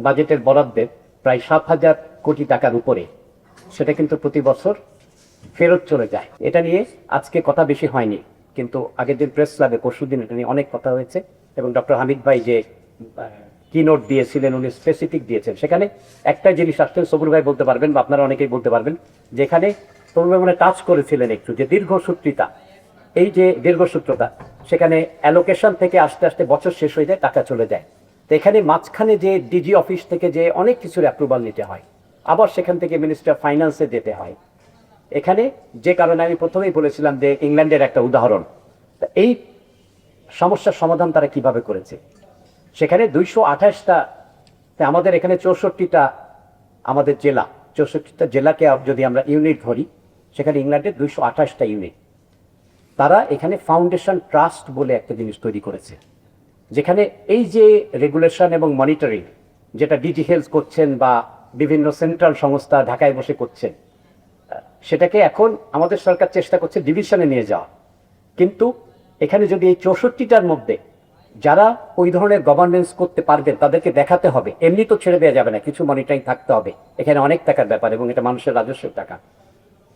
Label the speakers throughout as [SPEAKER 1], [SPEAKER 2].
[SPEAKER 1] বাজেটের বরাদ্দের প্রায় 7,000 কোটি টাকার উপরে, সেটা কিন্তু প্রতি বছর ফেরত চলে যায়। এটা নিয়ে আজকে কথা বেশি হয়নি, কিন্তু আগের দিন প্রেস ক্লাবে পরশুদিন এটা নিয়ে অনেক কথা হয়েছে এবং ডক্টর হামিদ ভাই যে কিনোট দিয়েছিলেন উনি স্পেসিফিক দিয়েছেন। সেখানে একটা জিনিস আসছেন, সবুর ভাই বলতে পারবেন বা আপনারা অনেকেই বলতে পারবেন, যেখানে সবুর ভাই মনে টাচ করেছিলেন একটু, যে দীর্ঘসূত্রিতা, এই যে দীর্ঘসূত্রতা, সেখানে অ্যালোকেশন থেকে আস্তে আস্তে বছর শেষ হয়ে যায়, টাকা চলে যায়। তো এখানে মাঝখানে যে ডিজি অফিস থেকে যে অনেক কিছুর অ্যাপ্রুভাল নিতে হয়, আবার সেখান থেকে মিনিস্টার ফাইন্যান্সে যেতে হয়। এখানে যে কারণে আমি প্রথমেই বলেছিলাম যে ইংল্যান্ডের একটা উদাহরণ, এই সমস্যার সমাধান তারা কিভাবে করেছে। সেখানে 228টা, আমাদের এখানে 64টা আমাদের জেলা, 64টা জেলাকে যদি আমরা ইউনিট ধরি, সেখানে ইংল্যান্ডের 228টা ইউনিট। তারা এখানে ফাউন্ডেশন ট্রাস্ট বলে একটা জিনিস তৈরি করেছে, যেখানে এই যে রেগুলেশন এবং মনিটরিং যেটা ডিজি হেলথ করছেন বা বিভিন্ন সেন্ট্রাল সংস্থা ঢাকায় বসে করছেন, সেটাকে এখন আমাদের সরকার চেষ্টা করছে ডিভিশনে নিয়ে যাওয়া। কিন্তু এখানে যদি এই 64টার মধ্যে যারা ওই ধরনের গভর্নেন্স করতে পারবেন তাদেরকে দেখাতে হবে, এমনি তো ছেড়ে দেওয়া যাবে না, কিছু মনিটরিং থাকতে হবে। এখানে অনেক টাকার ব্যাপার এবং এটা মানুষের রাজস্বের টাকা।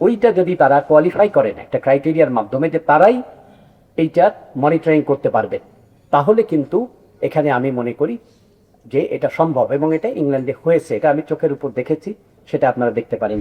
[SPEAKER 1] ওইটা যদি তারা কোয়ালিফাই করেন একটা ক্রাইটেরিয়ার মাধ্যমে যে তারাই এইটা মনিটরিং করতে পারবে, তাহলে কিন্তু এখানে আমি মনে করি যে এটা সম্ভব এবং এটা ইংল্যান্ডে হয়েছে, এটা আমি চোখের উপর দেখেছি, সেটা আপনারা দেখতে পারেন।